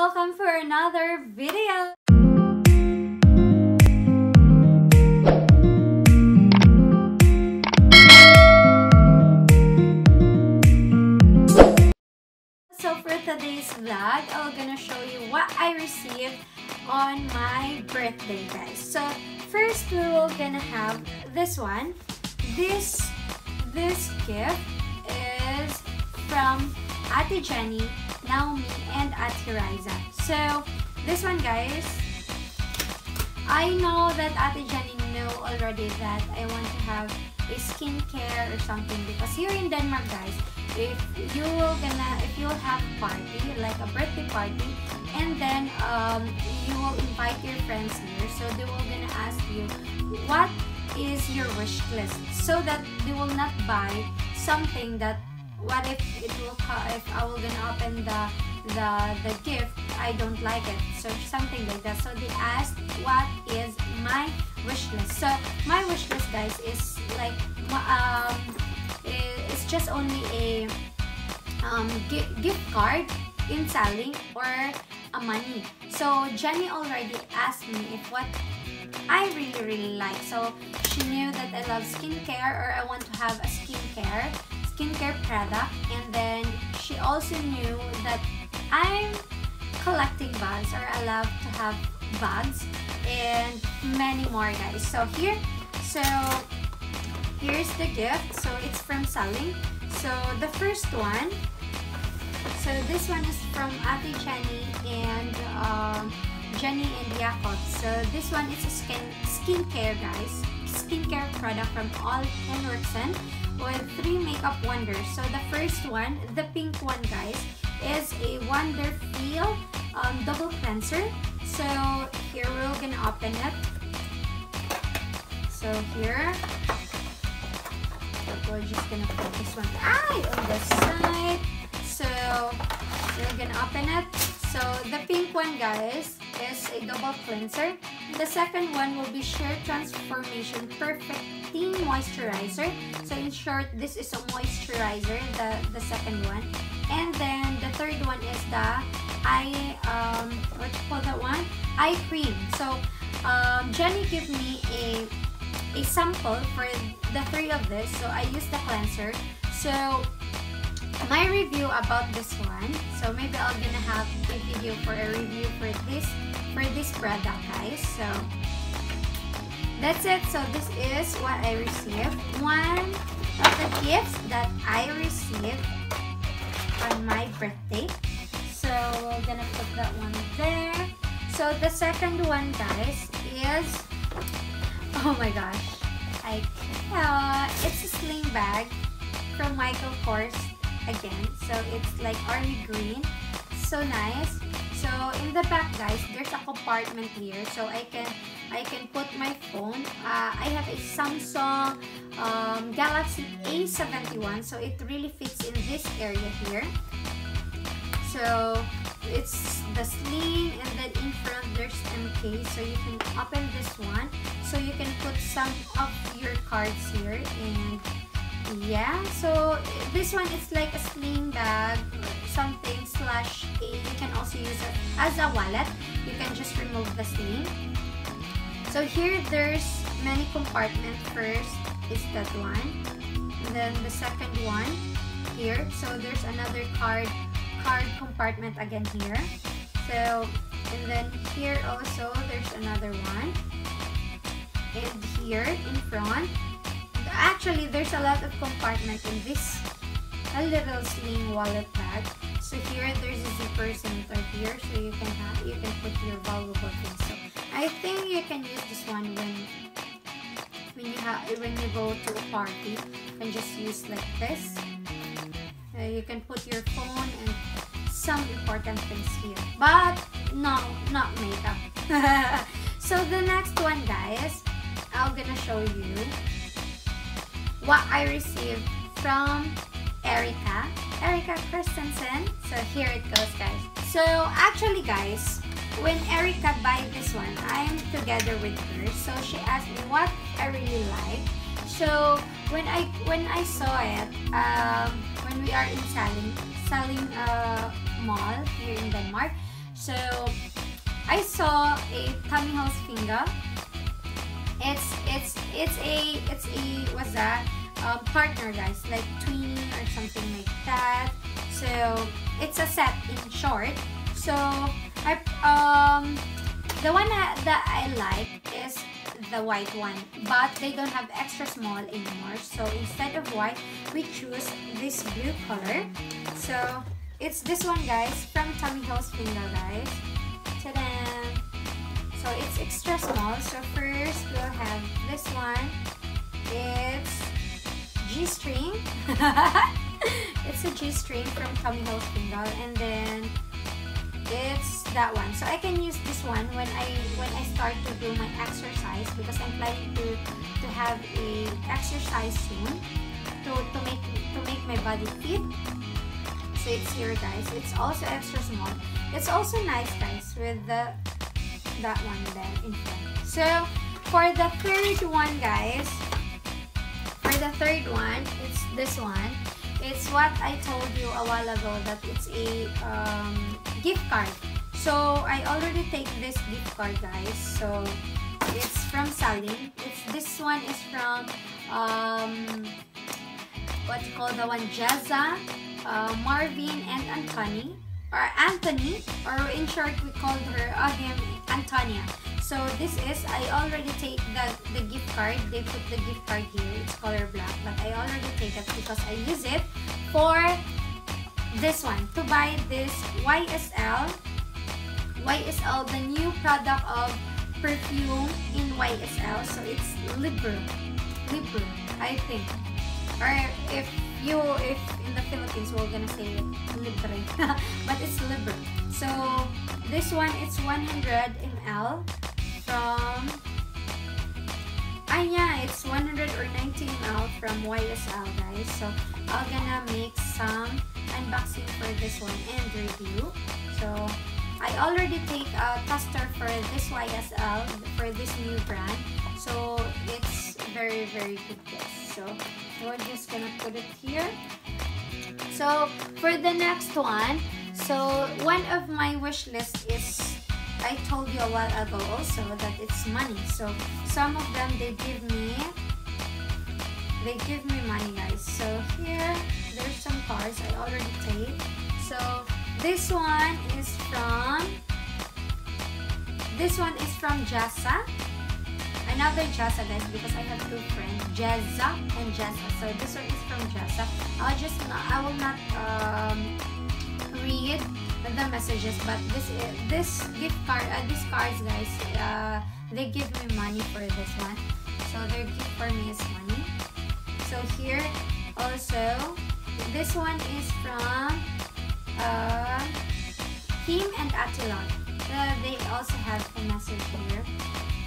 welcome for another video. So for today's vlog, I'm gonna show you what I received on my birthday, guys. So first we will gonna have this one. This gift is from Ate Jenny, Naomi, and Ate Riza. So this one, guys, I know that Ate Jenny knew already that I want to have a skincare or something, because here in Denmark, guys, if you'll have a party, like a birthday party, and then you will invite your friends here, so they will gonna ask you what is your wish list, so that they will not buy something that, what if I will gonna open the gift, I don't like it, so something like that. So they asked what is my wish list. So my wish list, guys, is like it's just only a gift card in selling or a money. So Jenny already asked me if what I really like. So she knew that I love skincare, or I want to have a skincare product, and then she also knew that I'm collecting bags, or I love to have bags, and many more, guys. So here's the gift. So it's from selling. So the first one, so this one is from Ate Jenny and Jenny and Jakob. So this one is a skincare, guys. Skincare product from All Henriksen with 3 makeup wonders. So the first one, the pink one, guys, is a Wonder Feel double cleanser. So here we're gonna open it. So here, we're just gonna put this one on the side. So we're gonna open it. So the pink one, guys, is a double cleanser. The second one will be Sheer Transformation Perfecting Moisturizer. So in short, this is a moisturizer, the second one. And then the third one is the what you call that one? Eye cream. So Jenny gave me a sample for the 3 of this. So I used the cleanser. So my review about this one, so maybe I'm gonna have a video for a review for this product, guys. So that's it. So this is what I received. One of the gifts that I received on my birthday. So we're gonna put that one there. So the second one, guys, is, oh my gosh, it's a sling bag from Michael Kors again. So it's like army green, so nice. So in the back, guys, there's a compartment here, so I can put my phone. I have a Samsung Galaxy A71, so it really fits in this area here. So it's the sling, and then in front there's MK, so you can open this one, so you can put some of your cards here. And yeah, so this one is like a sling bag something slash you can also use it as a wallet. You can just remove the sling. So here there's many compartments. First is that one, and then the second one here. So there's another card compartment again here. So, and then here also there's another one, and here in front. Actually, there's a lot of compartment in this little sling wallet bag. So here there's a zipper center here, so you can put your valuable things. So I think you can use this one when you go to a party. You can just use like this. You can put your phone and some important things here, but no, not makeup. So the next one, guys, I'm gonna show you what I received from Erika Christensen. So here it goes, guys. So actually, guys, when Erika buy this one, I'm together with her. So she asked me what I really like. So when I saw it, when we are in Saling mall here in Denmark, So I saw a Tommy Hilfiger. It's a what's that? Partner, guys, like twin or something like that. So it's a set in short. So the one that I like is the white one, but they don't have extra small anymore. So instead of white, we choose this blue color. So it's this one, guys, from Tommy Hilfiger, guys. Ta-da! So it's extra small. So first we'll have this one. It's G-string. It's a G-string from Tommy Hilfiger, and then it's that one. So I can use this one when I start to do my exercise, because I'm planning to have a exercise soon to make my body fit. So it's here, guys. It's also extra small. It's also nice, guys, with that one there in front. So for the third one, guys, it's this one. It's what I told you a while ago, that it's a gift card. So I already take this gift card, guys. So it's from Salim. This one is from what you call the one, Jazza, Marvin, and Anthony, or in short we called him Antonia. So this is, I already take the gift card. They put the gift card here. It's color black, but I already take it because I use it for this one, to buy this YSL, the new product of perfume in YSL. So it's Libre, I think. Or if in the Philippines we're gonna say it Libre, but it's Libre. So this one, it's 100 ml from, it's 100 or 90 ml from YSL, guys. So I'm gonna make some unboxing for this one and review. So I already take a tester for this YSL, for this new brand. So it's very, very good, guys. So we're just gonna put it here. So for the next one, so one of my wish list is, I told you a while ago also, that it's money. So some of them they give me money, guys. So here there's some cards I already take. So this one is from Jazza. Another Jazza, guys, because I have two friends, Jazza and Jazza. So this one is from Jazza. I will not read the messages, but this gift card, these cards, guys, they give me money for this one. So their gift for me is money. So here also, this one is from Kim and Attila. They also have a message here,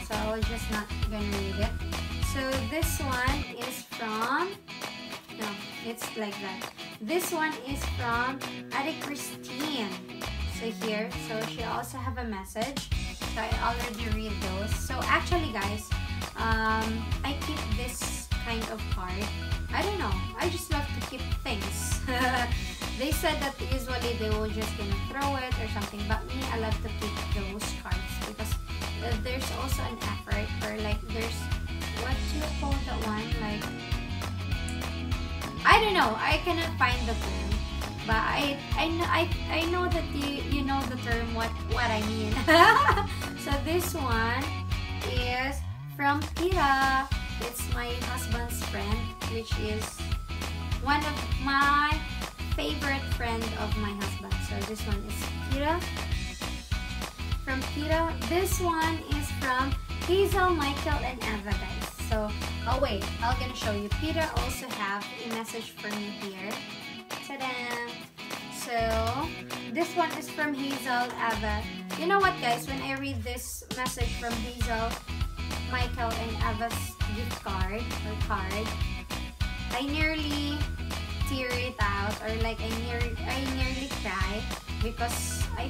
so I'm just not gonna read it. So this one is from, no, it's like that. This one is from Adi Christine. So here, so she also have a message. So I already read those. So actually, guys, I keep this kind of card. I don't know. I just love to keep things. They said that usually they will just gonna throw it or something, but me, I love to keep those cards because there's also an effort, or like there's, what do you call that one? Like, I don't know. I cannot find the term, but I know that you know the term what I mean. So this one is from Kira. It's my husband's friend, which is one of my favorite friend of my husband. So this one is Kira. From Kira. This one is from Hazel, Michael, and Eva, guys. So, oh wait, I'm gonna show you. Peter also have a message for me here. Ta-da! So, this one is from Hazel, Eva. You know what, guys? When I read this message from Hazel, Michael, and Eva's gift card, I nearly tear it out, or like I nearly cry because I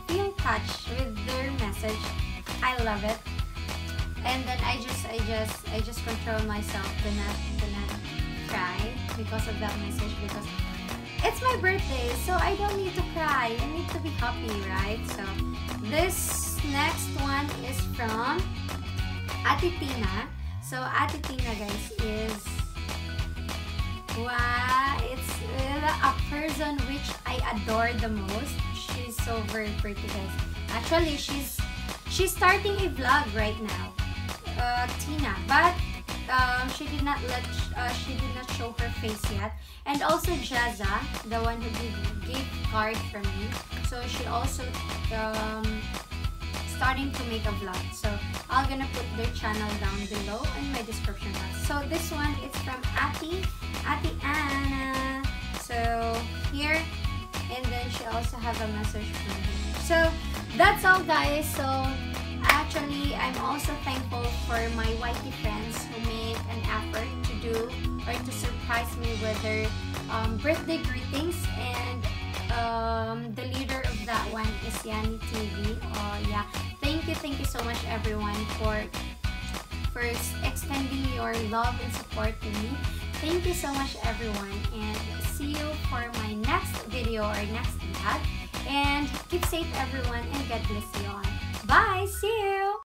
feel touched with their message. I love it. And then I just control myself to not cry because of that message, because it's my birthday, so I don't need to cry. I need to be happy, right? So this next one is from Ate Tina. So Ate Tina, guys, is wow, it's a person which I adore the most. She's so very pretty, guys. Actually, she's starting a vlog right now, Tina, but she did not show her face yet. And also Jaza, the one who gave card from me. So she also starting to make a vlog. So I'm gonna put their channel down below in my description box. So this one is from Ate Anna. So here, and then she also have a message from me. So that's all, guys. So actually, I'm also thankful for my YT friends who make an effort to do or to surprise me with their birthday greetings, and the leader of that one is Yani TV. Yeah, thank you so much, everyone, for extending your love and support to me. Thank you so much, everyone, and see you for my next video or next vlog. And keep safe, everyone, and God bless you all. Bye! See you!